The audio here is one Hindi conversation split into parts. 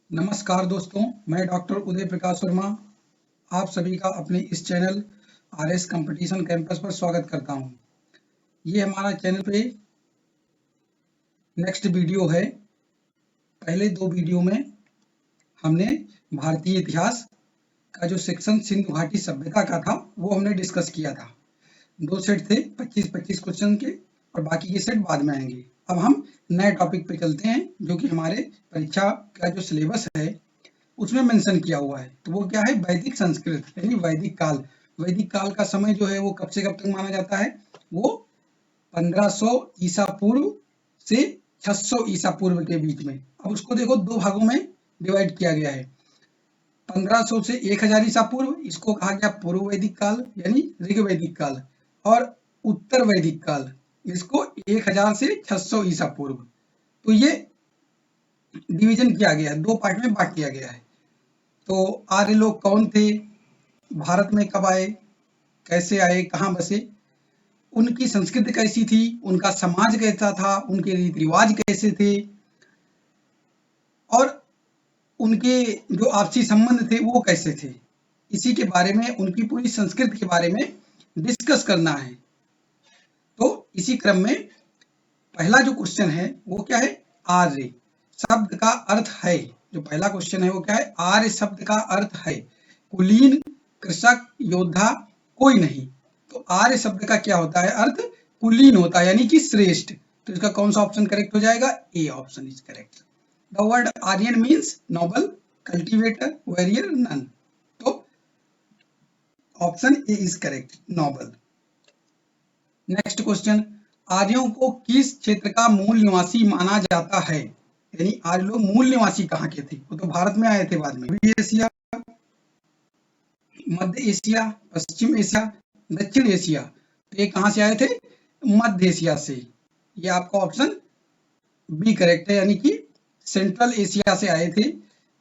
नमस्कार दोस्तों, मैं डॉक्टर उदय प्रकाश वर्मा आप सभी का अपने इस चैनल आरएस कंपटीशन कैंपस पर स्वागत करता हूं। ये हमारा चैनल पे नेक्स्ट वीडियो है। पहले 2 वीडियो में हमने भारतीय इतिहास का जो सेक्शन सिंधु घाटी सभ्यता का था वो हमने डिस्कस किया था। 2 सेट थे 25-25 क्वेश्चन के और बाकी के सेट बाद में आएंगे। अब हम नए टॉपिक पे चलते हैं जो कि हमारे परीक्षा का जो सिलेबस है उसमें मेंशन किया हुआ है। तो वो क्या है? वैदिक संस्कृत यानी वैदिक काल। वैदिक काल का समय जो है वो कब से कब तक माना जाता है? वो 1500 ईसा पूर्व से 600 ईसा पूर्व के बीच में। अब उसको देखो 2 भागों में डिवाइड किया गया है। 1500 से 1000 ईसा पूर्व, इसको कहा गया पूर्व वैदिक काल यानी ऋग वैदिक काल, और उत्तर वैदिक काल, इसको 1000 से 600 ईसा पूर्व। तो ये डिवीजन किया गया है, 2 पार्ट में बांट दिया गया है। तो आर्य लोग कौन थे, भारत में कब आए, कैसे आए, कहाँ बसे, उनकी संस्कृति कैसी थी, उनका समाज कैसा था, उनके रीति रिवाज कैसे थे, और उनके जो आपसी संबंध थे वो कैसे थे, इसी के बारे में, उनकी पूरी संस्कृति के बारे में डिस्कस करना है। तो इसी क्रम में पहला जो क्वेश्चन है वो क्या है? आर्य शब्द का अर्थ है। जो पहला क्वेश्चन है वो क्या है? आर्य शब्द का अर्थ है कुलीन, कृषक, योद्धा, कोई नहीं। तो आर्य शब्द का क्या होता है अर्थ? कुलीन होता है यानी कि श्रेष्ठ। तो इसका कौन सा ऑप्शन करेक्ट हो जाएगा? A option is correct. The word Aryan means noble, cultivator, warrior, nun. तो option A is correct, noble. Next question, आर्यों को किस क्षेत्र का मूल निवासी माना जाता है? यानी आर्य लोग मूल निवासी कहाँ के थे? वो तो भारत में आए थे बाद में। एशिया, मध्य एशिया, पश्चिम एशिया, दक्षिण एशिया। तो ये कहाँ से आए थे? मध्य एशिया से। ये आपका ऑप्शन बी करेक्ट है, यानी कि सेंट्रल एशिया से आए थे।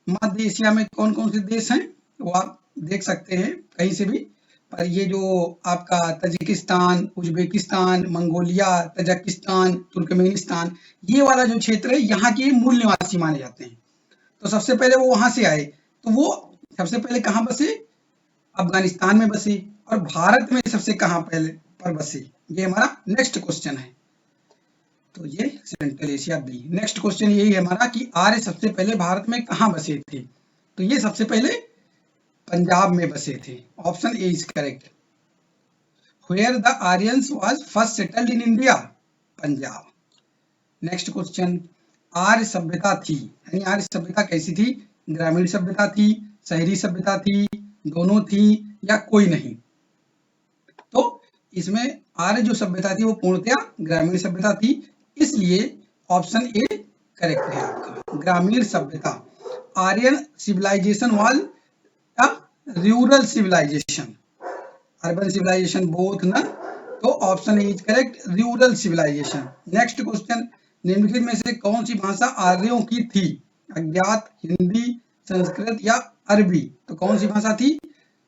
मध्य एशिया में कौन कौन से देश हैं वो आप देख सकते हैं कहीं से भी। पर ये जो आपका Tajikistan, Uzbekistan, Mongolia, Tajikistan, Turkmenistan, ये वाला जो क्षेत्र है यहाँ के मूल निवासी माने जाते हैं। तो सबसे पहले वो वहां से आए। तो वो सबसे पहले कहाँ बसे? अफगानिस्तान में बसे। और भारत में सबसे कहाँ पहले पर बसे? ये हमारा नेक्स्ट क्वेश्चन है। तो ये central Asia B. Next question यही है हमारा कि आर्य सबसे पहले भारत में कहाँ बसे थे? तो ये सबसे पहले पंजाब में बसे थे। Option A is correct. Where the Aryans was first settled in India? Punjab. Next question, आर्य सभ्यता थी यानी आर्य सभ्यता कैसी थी? ग्रामीण सभ्यता थी, शहरी सभ्यता थी, दोनों थी, या कोई नहीं? तो इसमें आर्य जो सभ्यता थी वो पूर्णतया ग्रामीण सभ्यता थी, इसलिए ऑप्शन ए करेक्ट है आपका, ग्रामीण सभ्यता। Aryan civilisation was a rural civilisation, urban civilisation both न। तो option is correct, rural civilisation. Next question, निम्नलिखित में से कौन सी भाषा आर्यों की थी? अज्ञात, हिंदी, संस्कृत या अरबी? तो कौन सी भाषा थी?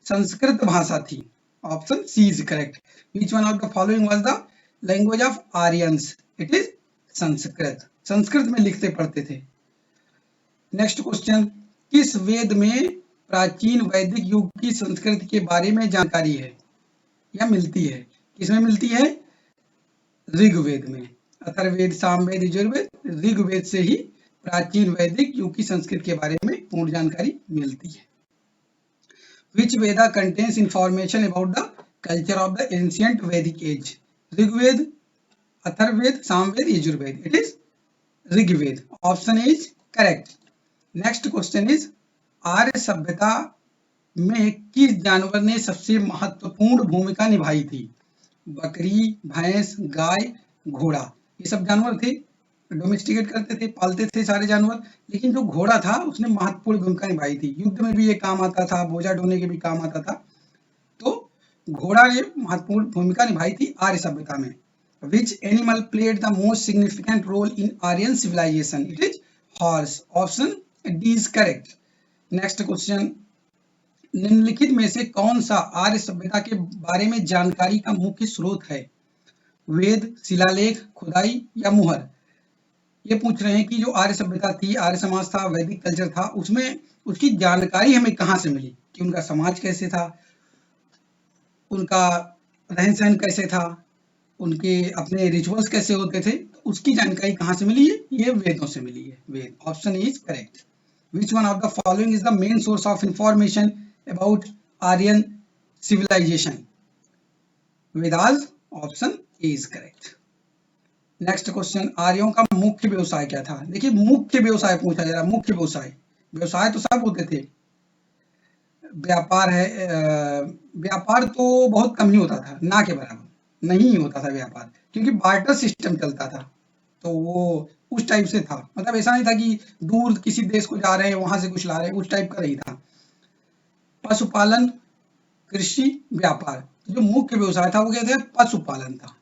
संस्कृत भाषा थी। Option C is correct. Which one of the following was the language of Aryans? It is Sanskrit. Sanskrit में लिखते पढ़ते थे। नेक्स्ट क्वेश्चन, किस वेद में प्राचीन वैदिक युग की संस्कृति के बारे में जानकारी है या मिलती है? किसमें मिलती है? ऋग्वेद में। अथर्ववेद, सामवेद, यजुर्वेद, ऋग्वेद से ही प्राचीन वैदिक युग की संस्कृति के बारे में पूर्ण जानकारी मिलती है। Which Veda contains information about the culture of the ancient Vedic age? Rigveda, Atharvaveda, Samaveda, Yajurveda. It is Rigveda. Option is correct. Next question is, आर्य सभ्यता में किस जानवर ने सबसे महत्वपूर्ण भूमिका निभाई थी? बकरी, भैंस, गाय, घोड़ा। ये सब जानवर थे, डोमेस्टिकेट करते थे, पालते थे सारे जानवर, लेकिन जो घोड़ा था उसने महत्वपूर्ण भूमिका निभाई थी। युद्ध में भी ये काम आता था, बोझा ढोने के भी काम आता था। तो घोड़ा ने महत्वपूर्ण भूमिका निभाई थी आर्य सभ्यता में। Which animal played the most significant role in Aryan civilization? It is horse. Option D is correct. Next question, निम्नलिखित में से कौन सा आर्य सभ्यता के बारे में जानकारी का मुख्य स्रोत है? वेद, शिलालेख, खुदाई या मुहर? ये पूछ रहे हैं कि जो आर्य सभ्यता थी, आर्य समाज था, वैदिक कल्चर था, उसमें उसकी जानकारी हमें कहाँ से मिली कि उनका समाज कैसे था, उनका रहन सहन कैसे था, उनके अपने रिचुअल्स कैसे होते थे, उसकी जानकारी कहाँ से मिली है? ये वेदों से मिली है। Veda option is correct. Which one of the following is the main source of information about Aryan civilization? Vedas option is correct. Next question, आर्यों का मुख्य व्यवसाय क्या था? देखिए मुख्य व्यवसाय पूछा जा रहा है, मुख्य व्यवसाय, व्यवसाय तो सब होते थे, व्यापार है, व्यापार तो बहुत कम ही होता था, ना के बराबर नहीं होता था व्यापार, क्योंकि बार्टर सिस्टम चलता था, तो वो उस टाइप से था, मतलब ऐसा नहीं था कि दूर किसी देश को जा रहे हैं वहां से कुछ ला रहे हैं, उस टाइप का नहीं था। पशुपालन, कृषि, व्यापार, जो मुख्य व्यवसाय था वो क्या था? पशुपालन था,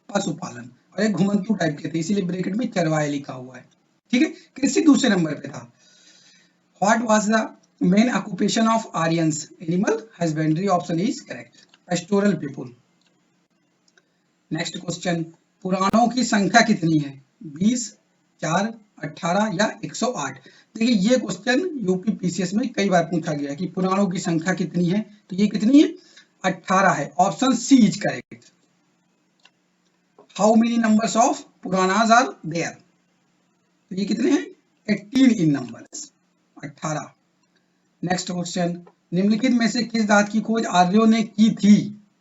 पशुपालन, और एक घुमंतू टाइप के थे, इसीलिए ब्रैकेट में चरवाहे लिखा हुआ है। ठीक है, कृषि दूसरे नंबर पे था। What was the main occupation of Aryans? Animal husbandry, option is correct, pastoral people. Next question, पुराणों की संख्या कितनी है? 20, 4, 18 या 108? देखिए ये क्वेश्चन यूपी पीसीएस में कई बार पूछा गया है कि पुराणों की संख्या कितनी है, तो ये कितनी है? 18 है, option C is correct. How many numbers of Puranas are there? तो ये कितने हैं? 18 इन नंबर्स, 18। नेक्स्ट क्वेश्चन, निम्नलिखित में से किस धातु की खोज आर्यों ने की थी?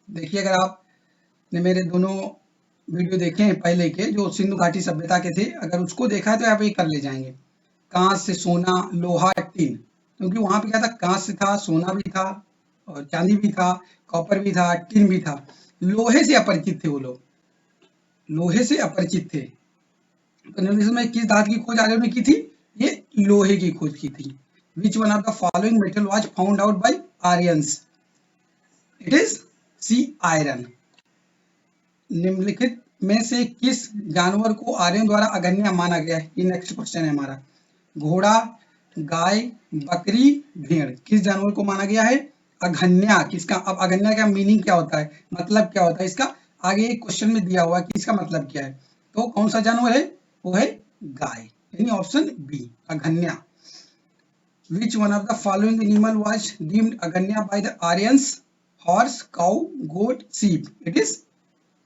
देखिए अगर आपने मेरे दोनों वीडियो देखे हैं पहले के, जो सिंधु घाटी सभ्यता के थे, अगर उसको देखा है तो आप ये कर ले जाएंगे। कांच से सोना, लोहा, टिन, क्योंकि वहां पे क्या था? कांच से था, सोना भी था, और चांदी भी था, कॉपर भी था, टिन भी था। लोहे से अपरिचित थे वो लोग, लोहे से अपरिचित थे। तो निम्नलिखित में किस धातु की खोज आर्यों ने की थी? ये लोहे की खोज की थी। Which one of the following metal was found out by Aryans? It is C, iron. निम्नलिखित में से किस जानवर को आर्यों द्वारा अगन्य माना गया है? ये नेक्स्ट क्वेश्चन है हमारा। घोड़ा, गाय, बकरी, भेड़, किस जानवर को माना गया है अगन्य? किसका? अब अगन्य का मीनिंग क्या होता है, मतलब क्या होता है इसका? आगे एक क्वेश्चन में दिया हुआ है कि इसका मतलब क्या है। तो कौन सा जानवर है? वो है गाय, यानी ऑप्शन बी, अगन्य। Which one of the following animal was deemed aganya by the Aryans? Horse, cow, goat, sheep. It is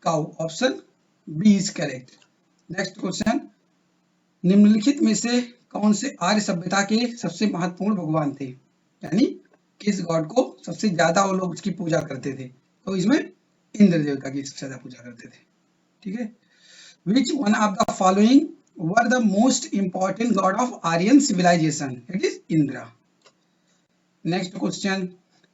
cow. Option B is correct. Next question. निम्नलिखित में से कौन से आर्य सभ्यता के सबसे महत्वपूर्ण भगवान थे? यानी किस गॉड को सबसे ज्यादा वो लोग उसकी पूजा करते थे? तो इसमें इंद्र देवता की सबसे ज्यादा पूजा करते थे। ठीक है। Which one of the following were the most important god of Aryan civilization? It is Indra. Next question,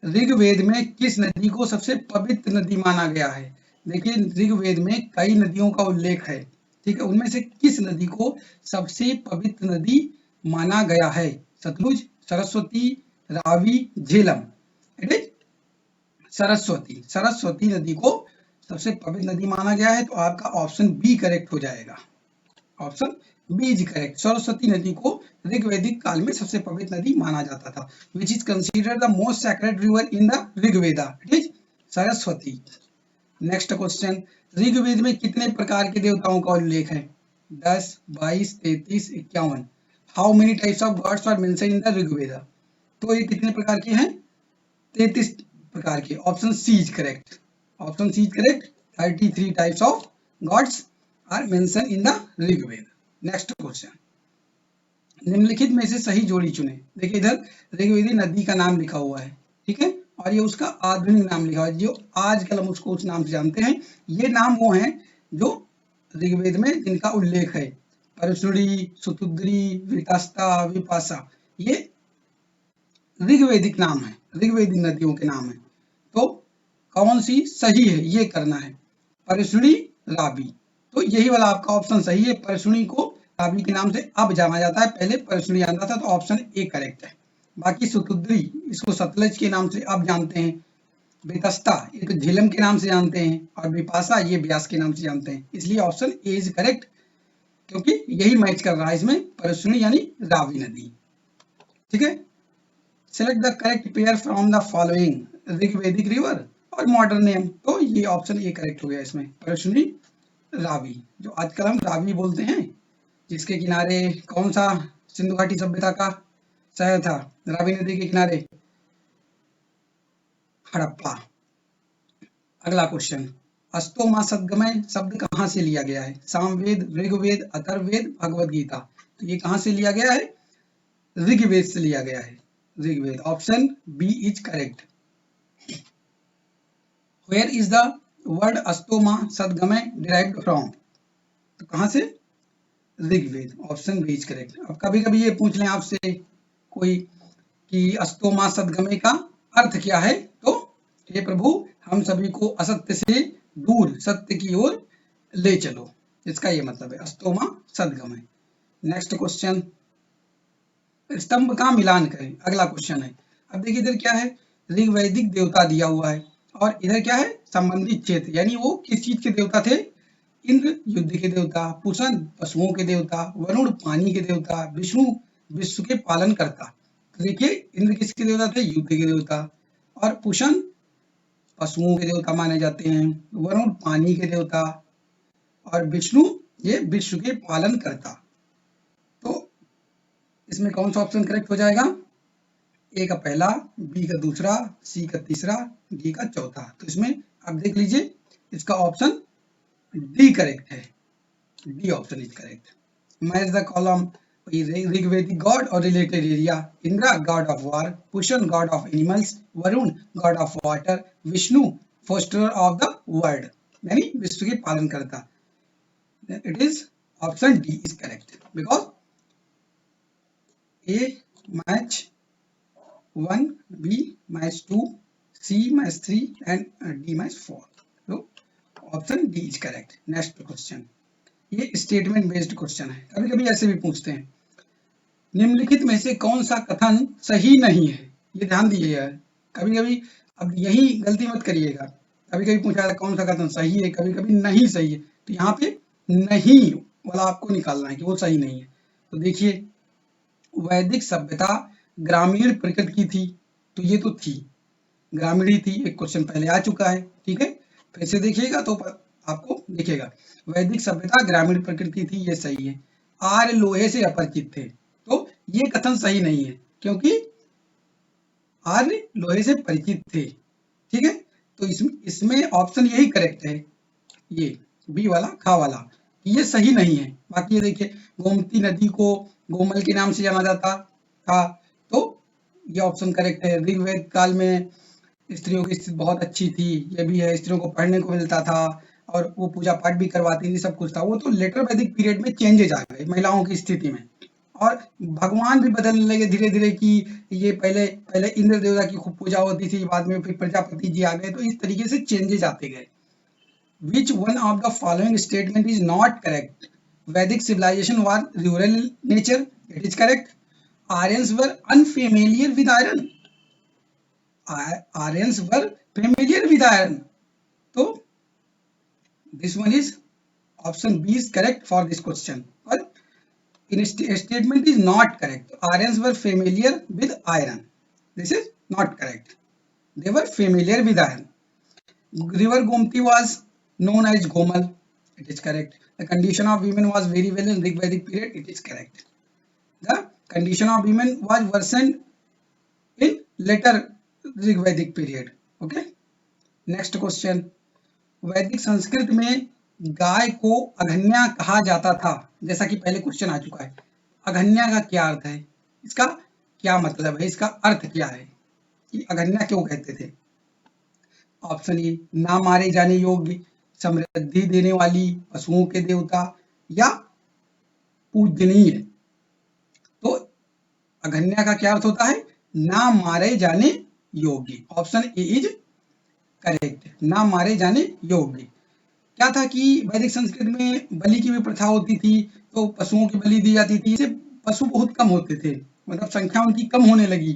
Rigveda में किस नदी को सबसे पवित्र नदी माना गया है? देखिए ऋग्वेद में कई नदियों का उल्लेख है, ठीक है, उनमें से किस नदी को सबसे पवित्र नदी माना गया है? सतलुज, सरस्वती, रावी, झेलम? इट इज सरस्वती, सरस्वती नदी को सबसे पवित्र नदी माना गया है, तो आपका ऑप्शन बी करेक्ट हो जाएगा, option B is correct. Saraswati नदी को ऋग्वैदिक काल में सबसे पवित्र नदी माना जाता था। Which is considered the most sacred river in the Rigveda? It is Saraswati. Next question, Rigveda में कितने प्रकार के देवताओं का उल्लेख है? 10, 22, 33, 51? How many types of gods are mentioned in the Rigveda? तो ये कितने प्रकार के हैं? 33 प्रकार के, option C is correct, option C is correct. 33 types of gods are mentioned in the Rigveda. Next question, निम्नलिखित में से सही जोड़ी चुने। देखिए इधर ऋग्वेदी नदी का नाम लिखा हुआ है, ठीक है, और ये उसका आधुनिक नाम लिखा हुआ है, जो आजकल हम उसको उस नाम से जानते हैं। ये नाम वो हैं जो ऋग्वेद में जिनका उल्लेख है, परशुड़ी, सुतुद्री, वितस्ता, विपाशा, ये ऋग्वेदिक नाम है, ऋग्वेदिक नदियों के नाम है। तो कौन सी सही है ये करना है, परशुड़ी, रावी। तो यही वाला आपका ऑप्शन सही है, परशुड़ी को रावी के नाम से अब जाना जाता है, पहले परशुड़ी आता था, तो ऑप्शन ए करेक्ट है। बाकी सुतुद्री, इसको सतलज के नाम से अब जानते हैं, बेतस्ता ये तो झेलम के नाम से जानते हैं, और विपाशा ये ब्यास के नाम से जानते हैं, इसलिए ऑप्शन ए इज करेक्ट, क्योंकि यही मैच कर रहा है इसमें, परशुड़ी यानी रावी नदी। ठीक है, select the correct pair from the following, Rigvedic river और मॉडर्न नेम। तो ये ऑप्शन ए करेक्ट हो गया इसमें, परशुड़ी, रावी, जो आजकल हम रावी बोलते हैं, जिसके किनारे कौन सा सिंधु घाटी सभ्यता का शहर था? रावी नदी के किनारे हड़प्पा। अगला क्वेश्चन, अस्तोमा सद्गमय शब्द कहाँ से लिया गया है? सामवेद, ऋग्वेद, अथर्ववेद, भगवद गीता। तो ये कहाँ से लिया गया है? ऋग्वेद से लिया गया है, Rigveda. Option B is correct. Where is the word अस्तोमा सद्गमय डिराइव्ड फ्रॉम? तो कहाँ से? Rigveda. Option B is correct. अब कभी कभी ये पूछ लें आपसे कोई कि अस्तोमा सद्गमय का अर्थ क्या है, तो हे प्रभु हम सभी को असत्य से दूर सत्य की ओर ले चलो, इसका ये मतलब है अस्तोमा सद्गमय। नेक्स्ट क्वेश्चन, स्तंभ का मिलान करें। अगला क्वेश्चन है। अब देखिए इधर क्या है? ऋग्वैदिक देवता दिया हुआ है और इधर क्या है? संबंधित क्षेत्र, यानी वो किस चीज के देवता थे? इंद्र युद्ध के देवता, पुषण पशुओं के देवता, वरुण पानी के देवता, विष्णु विश्व के पालन करता। तो देखिए इंद्र किसके देवता थे? युद्ध के देवता। और पुषण पशुओं के देवता माने जाते हैं, वरुण पानी के देवता और विष्णु ये विश्व के पालन करता। तो इसमें कौन सा ऑप्शन करेक्ट हो जाएगा? ए का पहला, बी का दूसरा, सी का तीसरा, डी का चौथा। तो इसमें अब देख लीजिए इसका ऑप्शन डी करेक्ट है। D option is correct. Match the column. Rigvedic god और related area. Indra god of war, Pushan god of animals, Varuna god of water, Vishnu fosterer of the world, यानी विश्व के पालन करता। It is option D is correct because A match 1, B match 2, C match 3 and D match 4. So option D is correct. Next question. ये स्टेटमेंट बेस्ड क्वेश्चन है, कभी कभी ऐसे भी पूछते हैं। निम्नलिखित में से कौन सा कथन सही नहीं है? ये ध्यान दीजिएगा कभी कभी, अब यही गलती मत करिएगा। कभी कभी पूछा जाता है कौन सा कथन सही है, कभी कभी नहीं सही है, तो यहाँ पे नहीं वाला आपको निकालना है कि वो सही नहीं है। तो देखिए वैदिक सभ्यता ग्रामीण प्रकृति की थी, तो ये तो थी, ग्रामीण ही थी, एक क्वेश्चन पहले आ चुका है, ठीक है। फिर से देखिएगा तो आपको दिखेगा वैदिक सभ्यता ग्रामीण प्रकृति थी, ये सही है। आर्य लोहे से अपरिचित थे, तो ये कथन सही नहीं है क्योंकि आर्य लोहे से परिचित थे, ठीक है। तो इसमें ऑप्शन यही करेक्ट है, ये बी वाला, खा वाला, ये सही नहीं है। बाकी ये देखिए गोमती नदी को गोमल के नाम से जाना जाता था, तो ये ऑप्शन करेक्ट है। ऋग्वेद काल में स्त्रियों की स्थिति बहुत अच्छी थी, ये भी है, स्त्रियों को पढ़ने को मिलता था और वो पूजा पाठ भी करवाती थी, सब कुछ था। वो तो लेटर वैदिक पीरियड में चेंजेज आ गए महिलाओं की स्थिति में, और भगवान भी बदलने लगे धीरे धीरे कि ये पहले इंद्र देवता की खूब पूजा होती थी, बाद में फिर प्रजापति जी आ गए, तो इस तरीके से चेंजेज आते गए। Which one of the following statement is not correct? Vedic civilization was rural in nature. It is correct. Aryans were unfamiliar with iron. Aryans were familiar with iron. So this one is option B is correct for this question. But in statement is not correct. Aryans were familiar with iron. This is not correct. They were familiar with iron. River Gomti was known as Gomal. It is correct. The condition of women was very well in Rigvedic period. It is correct. The condition of women was worsened in later Rigvedic period. Okay. Next question. वैदिक संस्कृत में गाय को अघन्या कहा जाता था, जैसा कि पहले क्वेश्चन आ चुका है। अघन्या का क्या अर्थ है, इसका क्या मतलब है, इसका अर्थ क्या है कि अघन्या क्यों कहते थे? ऑप्शन ए ना मारे जाने योग्य, समृद्धि देने वाली, पशुओं के देवता, या पूजनीय। तो अघन्या का क्या अर्थ होता है? ना मारे जाने योग्य। ऑप्शन ए इज करेक्ट, ना मारे जाने योग्य। क्या था कि वैदिक संस्कृत में बलि की भी प्रथा होती थी, तो पशुओं की बलि दी जाती थी, इससे पशु बहुत कम होते थे, मतलब संख्या उनकी कम होने लगी।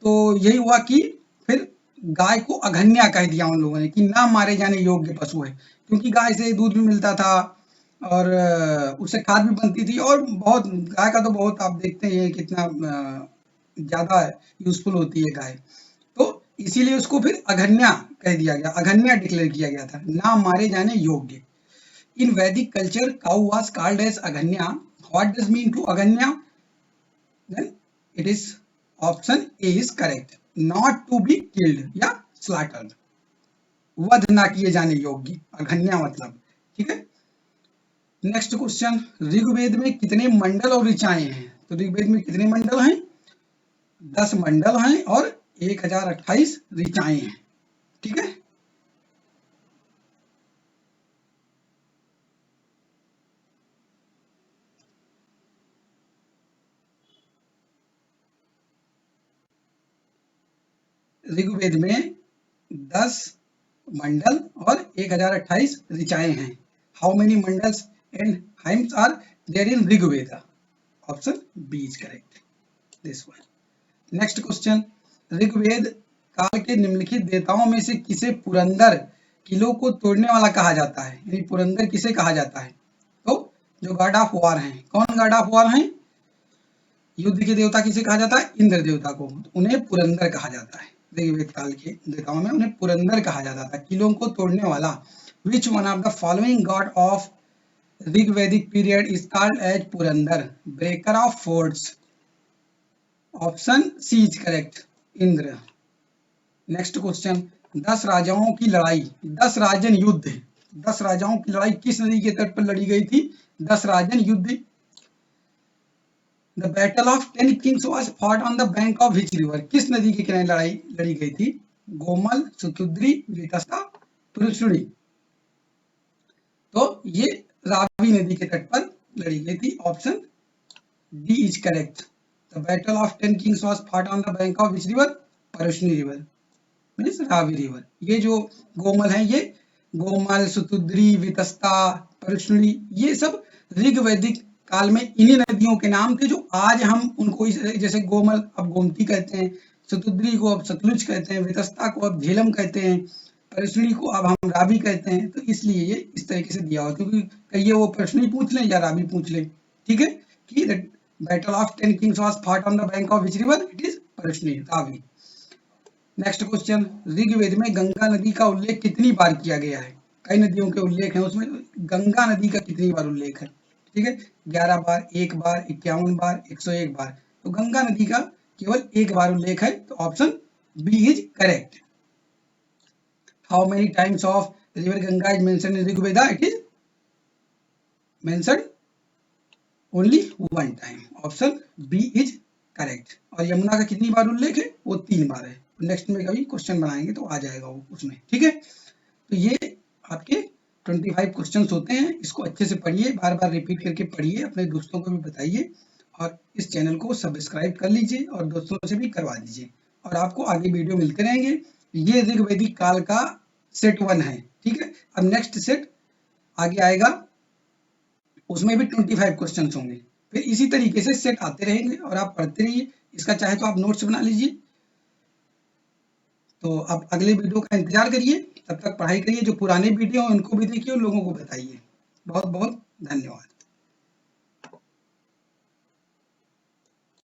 तो यही हुआ कि फिर गाय को अघन्या कह दिया उन लोगों ने कि ना मारे जाने योग्य पशु है, क्योंकि गाय से दूध भी मिलता था और उससे खाद भी बनती थी, और बहुत गाय का तो बहुत आप देखते हैं कितना ज्यादा यूजफुल होती है गाय, तो इसीलिए उसको फिर अघन्या कह दिया गया, अघन्या डिक्लेयर किया गया था, ना मारे जाने योग्य। In Vedic culture cow was called as अघन्या व्हाट डज मीन टू अगन्या, then it is option A is correct, not to be killed या स्लॉटर्ड, वध ना किए जाने योग्य, अगन्या मतलब, ठीक है। नेक्स्ट क्वेश्चन, ऋग्वेद में कितने मंडल और ऋचाएं हैं? तो ऋग्वेद में कितने मंडल हैं? 10 मंडल हैं और 1028 ऋचाएं हैं, ठीक है। ऋग्वेद में 10 मंडल और 1028 ऋचाएं हैं। How many mandals and hymns are there in Rigveda? Option B is correct, this one. Next question, Rigveda काल के निम्नलिखित देवताओं में से किसे पुरंदर, किलों को तोड़ने वाला कहा जाता है? यानी पुरंदर किसे कहा जाता है? तो जो गॉड ऑफ वॉर हैं, कौन गॉड ऑफ वॉर हैं? युद्ध के देवता किसे कहा जाता है? इंद्र देवता को, उन्हें पुरंदर कहा जाता है। ऋग्वेद काल के देवताओं में उन्हें पुरंदर कहा जाता था, किलों को तोड़ने वाला। Which one of the following god of Rigvedic period is called as Purandar, breaker of forts? Option C is correct, Indra. Next question, 10 राजाओं की लड़ाई, 10 राजन युद्ध, 10 राजाओं की लड़ाई किस नदी के तट पर लड़ी गई थी? 10 राजन युद्ध। The battle of 10 kings was fought on the bank of which river? किस नदी के किनारे लड़ाई लड़ी गई थी? गोमल, सुतुद्री, वितस्ता, पुरुषुणी। तो ये रावी नदी के तट पर लड़ी गई थी, option D is correct. The battle of 10 kings was fought on the bank of which river? Parushni river, means Ravi river. ये जो गोमल है, ये गोमल, सुतुद्री, वितस्ता, पुरुषुणी, ये सब ऋग्वैदिक काल में इन्हीं नदियों के नाम थे, जो आज हम उनको जैसे गोमल अब गोमती कहते हैं, सुतुद्री को अब सतलुज कहते हैं, वितस्ता को अब झेलम कहते हैं, पुरुषुणी को अब हम रावी कहते हैं। तो इसलिए ये इस तरीके से दिया हुआ, क्योंकि कहिए वो पुरुषुणी पूछ लें या रावी पूछ लें, ठीक है। कि battle of 10 kings was fought on the bank of which river? It is Parushni, Ravi. Next question, Rigveda में गंगा नदी का उल्लेख कितनी बार किया गया है? कई नदियों के उल्लेख हैं, उसमें गंगा नदी का कितनी बार उल्लेख है? ठीक है, 11 बार, 1 बार, 51 बार, 101 बार। तो गंगा नदी का केवल 1 बार उल्लेख है, तो option B is correct. How many times of river Ganga is mentioned in Rigveda? It is mentioned only 1 time, option B is correct. और यमुना का कितनी बार उल्लेख है? वो 3 बार है। नेक्स्ट में कभी क्वेश्चन बनाएंगे तो आ जाएगा वो उसमें, ठीक है। तो ये आपके 25 क्वेश्चंस होते हैं, इसको अच्छे से पढ़िए, बार बार रिपीट करके पढ़िए, अपने दोस्तों को भी बताइए और इस चैनल को सब्सक्राइब कर लीजिए और दोस्तों से भी करवा दीजिए, और आपको आगे वीडियो मिलते रहेंगे। ये ऋग्वैदिक काल का सेट 1 है, ठीक है। अब नेक्स्ट सेट आगे आएगा, उसमें भी 25 क्वेश्चंस होंगे, फिर इसी तरीके से सेट आते रहेंगे और आप पढ़ते रहिए। इसका चाहे तो आप नोट्स बना लीजिए। तो अब अगले वीडियो का इंतजार करिए, तब तक पढ़ाई करिए। जो पुराने वीडियो हैं उनको भी देखिए और लोगों को बताइए। बहुत बहुत धन्यवाद।